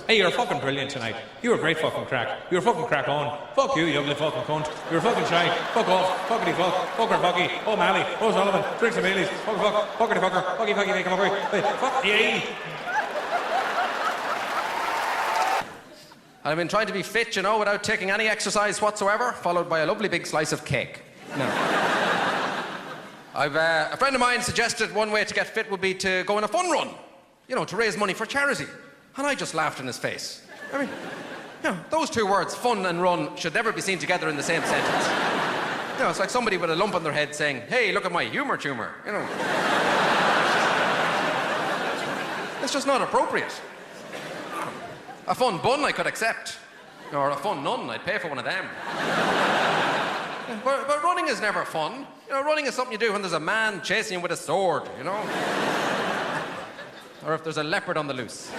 Hey, you're fucking brilliant tonight. You were great fucking crack. You were fucking crack on. Fuck you, you ugly fucking cunt. You were fucking shy. Fuck off. Fuckity fuck. Fucker fucky. Oh Mally. Oh Sullivan. Drinks and Baileys. Fuck fuck. Fuckity fucker. Fucky fucky make him fucker. Fuck yay. I've been trying to be fit, you know, without taking any exercise whatsoever, followed by a lovely big slice of cake. No. A friend of mine suggested one way to get fit would be to go on a fun run, you know, to raise money for charity. And I just laughed in his face. I mean, you know, those two words, fun and run, should never be seen together in the same sentence. You know, it's like somebody with a lump on their head saying, hey, look at my humour tumour, you know. It's just not appropriate. A fun bun I could accept. Or a fun nun, I'd pay for one of them. But running is never fun. You know, running is something you do when there's a man chasing you with a sword, you know? Or if there's a leopard on the loose.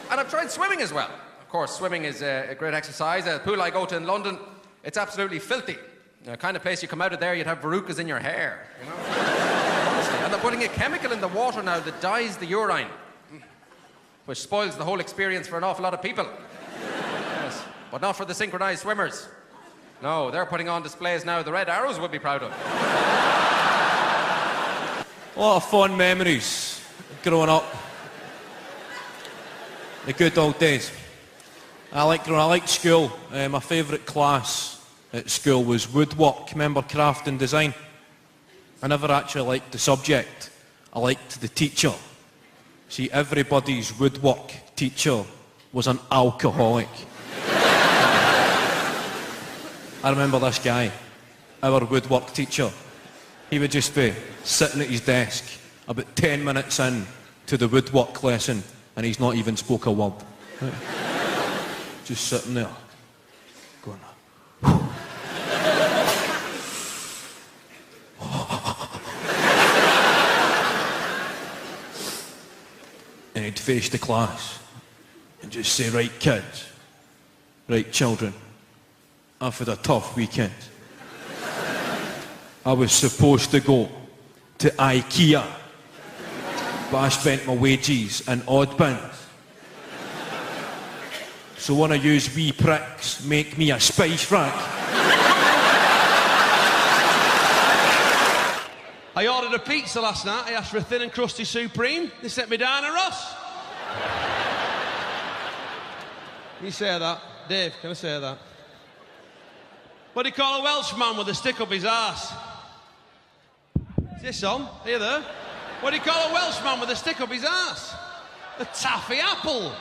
And I've tried swimming as well. Of course, swimming is a great exercise. A pool I go to in London, it's absolutely filthy. The kind of place you come out of there, you'd have verrucas in your hair, you know? Honestly. And they're putting a chemical in the water now that dyes the urine, which spoils the whole experience for an awful lot of people. Yes. But not for the synchronized swimmers. No, they're putting on displays now the Red Arrows would be proud of. A lot of fond memories growing up. The good old days. I liked school. My favourite class at school was woodwork. Remember craft and design? I never actually liked the subject. I liked the teacher. See, everybody's woodwork teacher was an alcoholic. I remember this guy, our woodwork teacher. He would just be sitting at his desk about 10 minutes in to the woodwork lesson and he's not even spoke a word. Right? Just sitting there, going, and he'd face the class and just say, right kids, right children, I've had a tough weekend. I was supposed to go to IKEA, but I spent my wages in odd bins. So one of yous wee pricks make me a spice rack. I ordered a pizza last night. I asked for a thin and crusty supreme. They sent me down a Ross. Can you say that? Dave, can I say that? What do you call a Welshman with a stick up his arse? Is this on? Are you there? What do you call a Welshman with a stick up his arse? A taffy apple.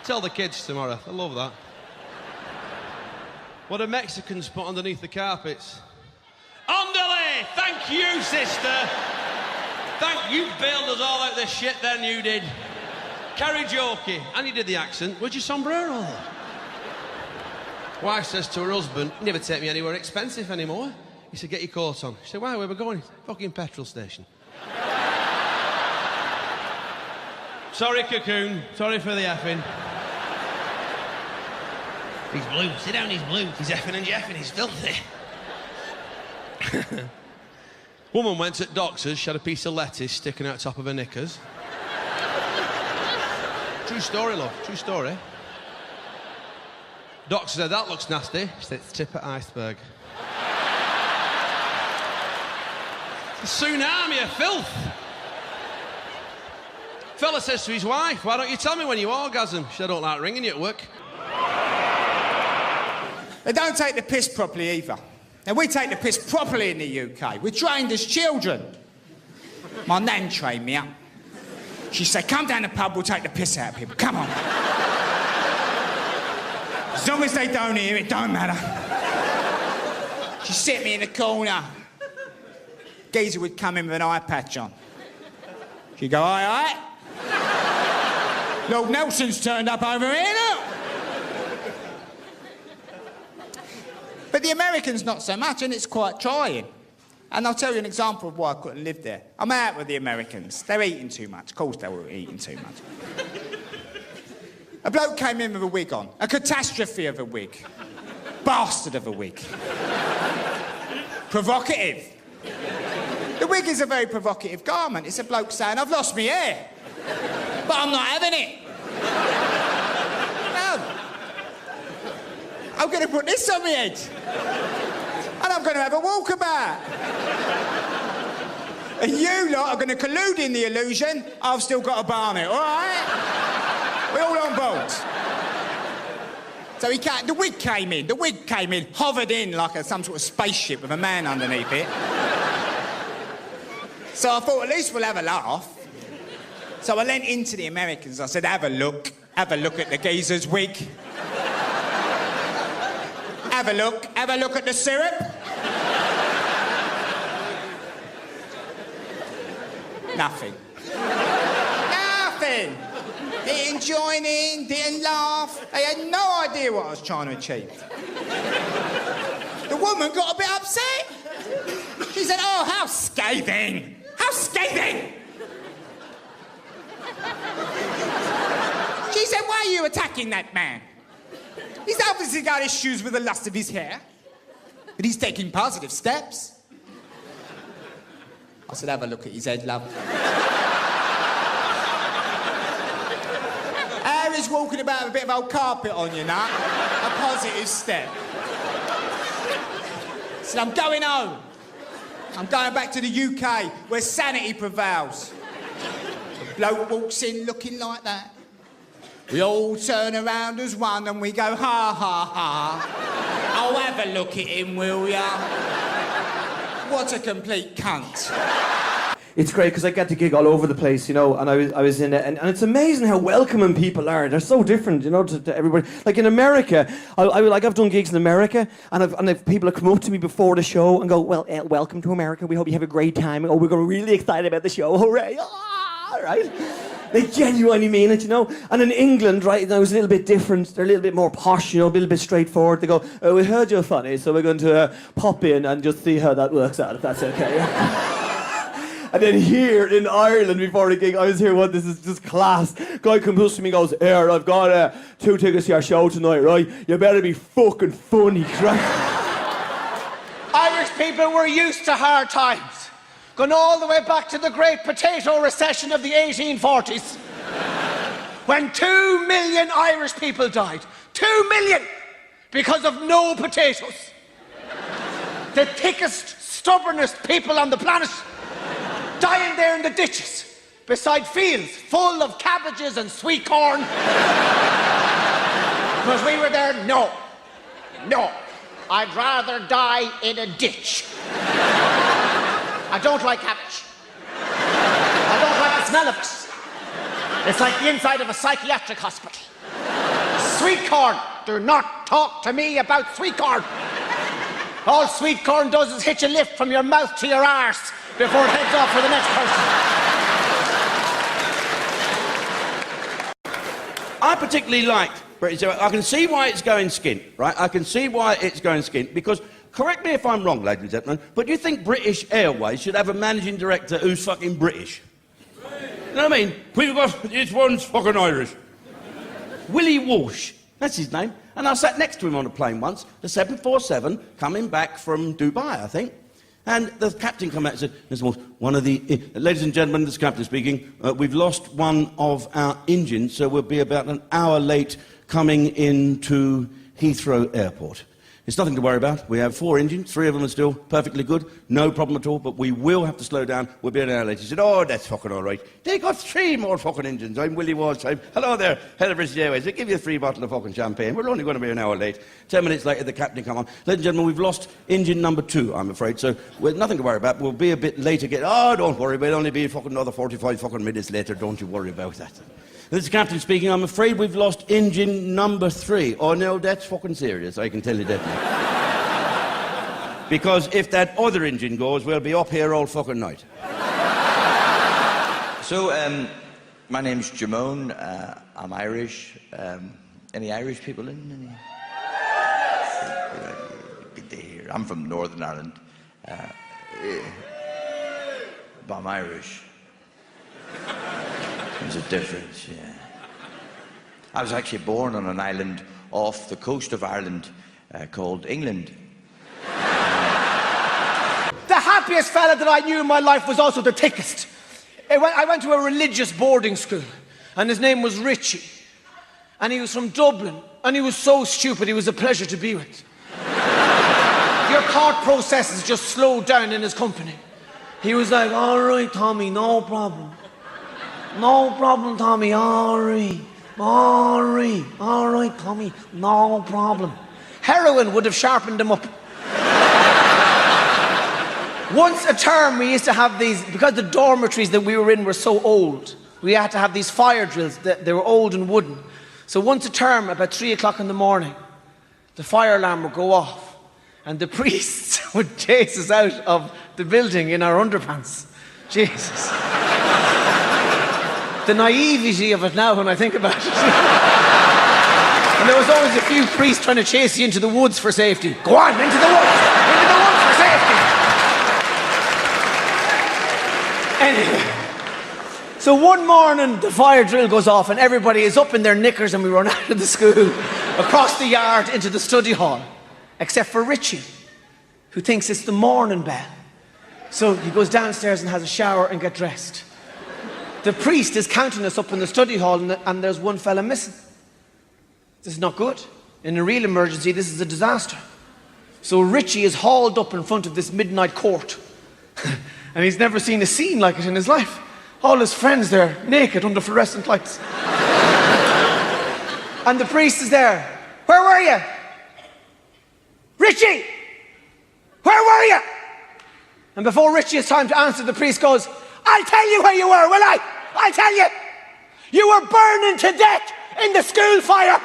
Tell the kids tomorrow. I love that. What do Mexicans put underneath the carpets? Andale! Thank you, sister. Thank you. Bailed us all out of this shit then, you did. Karaoke. And you did the accent. Where's your sombrero? Wife says to her husband, you never take me anywhere expensive anymore. He said, get your coat on. She said, why, where are we going? Fucking petrol station. Sorry, cocoon. Sorry for the effing. He's blue. Sit down, he's blue. He's effing and jeffing. He's filthy. Woman went to Doctor's. She had a piece of lettuce sticking out top of her knickers. True story, love. True story. Doctor said, that looks nasty. She said, it's tip of iceberg. It's a tsunami of filth. Fella says to his wife, why don't you tell me when you orgasm? She said, I don't like ringing you at work. They don't take the piss properly either. Now, we take the piss properly in the UK. We're trained as children. My nan trained me up. She said, come down the pub, we'll take the piss out of people. Come on. As long as they don't hear it, don't matter. She set me in the corner. Geezer would come in with an eye patch on. She'd go, aye, aye. Lord Nelson's turned up over here, look. But the Americans, not so much, and it's quite trying. And I'll tell you an example of why I couldn't live there. I'm out with the Americans. They're eating too much. Of course they were eating too much. A bloke came in with a wig on. A catastrophe of a wig. Bastard of a wig. Provocative. The wig is a very provocative garment. It's a bloke saying, I've lost my hair, but I'm not having it. No. I'm going to put this on my head, and I'm going to have a walkabout. And you lot are going to collude in the illusion I've still got a barnet, all right? We're all on board. So the wig came in, hovered in like some sort of spaceship with a man underneath it. So I thought, at least we'll have a laugh. So I leant into the Americans. I said, have a look at the geezer's wig. Have a look at the syrup. Nothing. Nothing. Didn't join in, didn't laugh. They had no idea what I was trying to achieve. The woman got a bit upset. She said, oh, how scathing. How scathing. She said, why are you attacking that man? He's obviously got issues with the lust of his hair, but he's taking positive steps. I said, have a look at his head, love. Harry's walking about with a bit of old carpet on, you know. A positive step. I said, I'm going home. I'm going back to the UK, where sanity prevails. The bloke walks in looking like that. We all turn around as one and we go, ha, ha, ha. Oh, have a look at him, will ya? What a complete cunt. It's great because I get to gig all over the place, you know, and I was in it, and it's amazing how welcoming people are. They're so different, you know, to everybody. Like in America, I've done gigs in America, and people have come up to me before the show and go, well, welcome to America. We hope you have a great time. Oh, we're going really excited about the show. Hooray! Ah, right? They genuinely mean it, you know. And in England, right, it was a little bit different. They're a little bit more posh, you know, a little bit straightforward. They go, oh, we heard you're funny, so we're going to pop in and just see how that works out, if that's okay. And then here in Ireland, before the gig, I was here, this is just class. Guy comes up to me and goes, here, I've got 2 tickets to your show tonight, right? You better be fucking funny, right? Irish people were used to hard times. Going all the way back to the great potato recession of the 1840s. When 2 million Irish people died. 2 million! Because of no potatoes. The thickest, stubbornest people on the planet. Dying there in the ditches, beside fields full of cabbages and sweet corn. Because we were there, no. I'd rather die in a ditch. I don't like cabbage. I don't like the smell of it. It's like the inside of a psychiatric hospital. Sweet corn. Do not talk to me about sweet corn. All sweet corn does is hitch a lift from your mouth to your arse before it heads off for the next person. I particularly liked British Airways. I can see why it's going skint, right? I can see why it's going skint, because, correct me if I'm wrong, ladies and gentlemen, but do you think British Airways should have a managing director who's fucking British? You know what I mean? We've got, this one's fucking Irish. Willie Walsh, that's his name. And I sat next to him on a plane once, the 747, coming back from Dubai, I think. And the captain came out and said, Mr. Walsh, ladies and gentlemen, this is Captain speaking, we've lost one of our engines, so we'll be about an hour late coming into Heathrow Airport. It's nothing to worry about. We have 4 engines, 3 of them are still perfectly good, no problem at all, but we will have to slow down. We'll be an hour late. He said, oh, that's fucking all right. They got 3 more fucking engines. I'm Willie Walsh. Hello there, head of British Airways. They give you 3 bottles of fucking champagne. We're only going to be an hour late. 10 minutes later, the captain come on. Ladies and gentlemen, we've lost engine number 2, I'm afraid, so we've nothing to worry about. We'll be a bit late again. Oh, don't worry, we'll only be fucking another 45 fucking minutes later. Don't you worry about that. This is Captain speaking. I'm afraid we've lost engine number 3. Oh, no, that's fucking serious. I can tell you that now. Because if that other engine goes, we'll be up here all fucking night. So, my name's Jamone. I'm Irish. Any Irish people in? Good to hear. I'm from Northern Ireland. But I'm Irish. There's a difference, yeah. I was actually born on an island off the coast of Ireland called England. The happy happiest fella that I knew in my life was also the thickest. I went to a religious boarding school, and his name was Richie. And he was from Dublin, and he was so stupid, he was a pleasure to be with. Your thought processes just slowed down in his company. He was like, all right, Tommy, no problem. No problem, Tommy, all right. All right, Tommy, no problem. Heroin would have sharpened him up. Once a term, we used to have these, because the dormitories that we were in were so old, we had to have these fire drills. They were old and wooden. So once a term, about 3 o'clock in the morning, the fire alarm would go off, and the priests would chase us out of the building in our underpants. Jesus. The naivety of it now when I think about it. And there was always a few priests trying to chase you into the woods for safety. Go on, into the woods! Into the woods for safety! Anyway. So one morning, the fire drill goes off and everybody is up in their knickers and we run out of the school, across the yard into the study hall. Except for Richie, who thinks it's the morning bell. So he goes downstairs and has a shower and gets dressed. The priest is counting us up in the study hall and there's one fella missing. This is not good. In a real emergency, this is a disaster. So Richie is hauled up in front of this midnight court. And he's never seen a scene like it in his life. All his friends there, naked under fluorescent lights. And the priest is there. Where were you? Richie! Where were you? And before Richie has time to answer, the priest goes, I'll tell you where you were, will I? I'll tell you. You were burning to death in the school fire.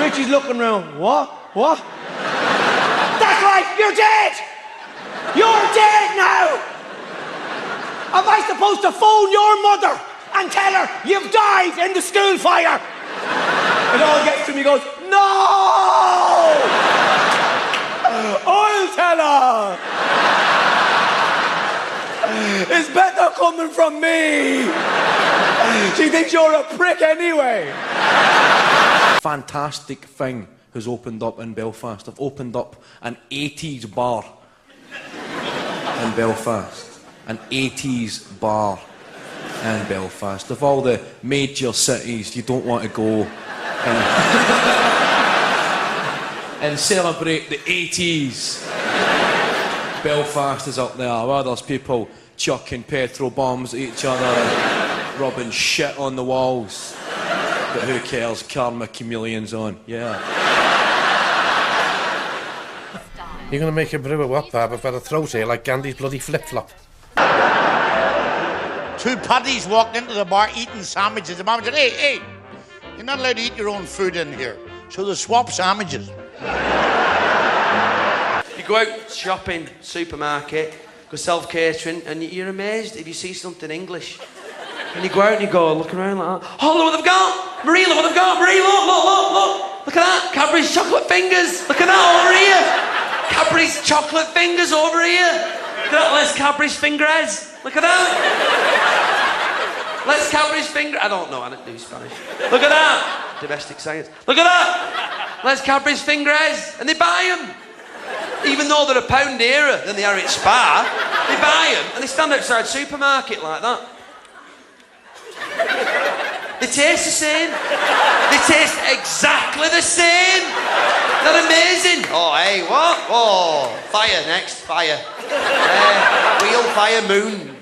Richie's looking around. What? What? That's right, you're dead. You're dead now. Am I supposed to phone your mother and tell her you've died in the school fire? It all gets to me, he goes, no! I'll tell her. It's better coming from me. She thinks you're a prick anyway. Fantastic thing has opened up in Belfast. I've opened up an 80s bar in Belfast. An 80s bar in Belfast. Of all the major cities, you don't want to go and celebrate the 80s. Belfast is up there, where there's people chucking petrol bombs at each other and rubbing shit on the walls. But who cares? Karma Chameleon's on. Yeah. You're going to make a brew of what, Barb? I've got a throat here like Gandhi's bloody flip-flop. Two paddies walked into the bar eating sandwiches. The mum said, hey, you're not allowed to eat your own food in here. So they swap sandwiches. You go out shopping, supermarket, go self-catering, and you're amazed if you see something English. And you go out and you go looking around like that. Oh, look what they've got! Marie, look what they've got! Marie, look! Look at that! Cadbury's chocolate fingers! Look at that over here! Cadbury's chocolate fingers over here! Look at that, Les Cadbury's fingerheads! Look at that! Les Cadbury's finger... I don't know, I don't do Spanish. Look at that! Domestic science. Look at that! Les Cadbury's fingerheads, and they buy them. Even though they're £1 dearer than they are at Spa, they buy them and they stand outside supermarket like that. They taste the same. They taste exactly the same. They're amazing. Oh, hey, what? Oh, fire next, fire. Wheel, fire, moon.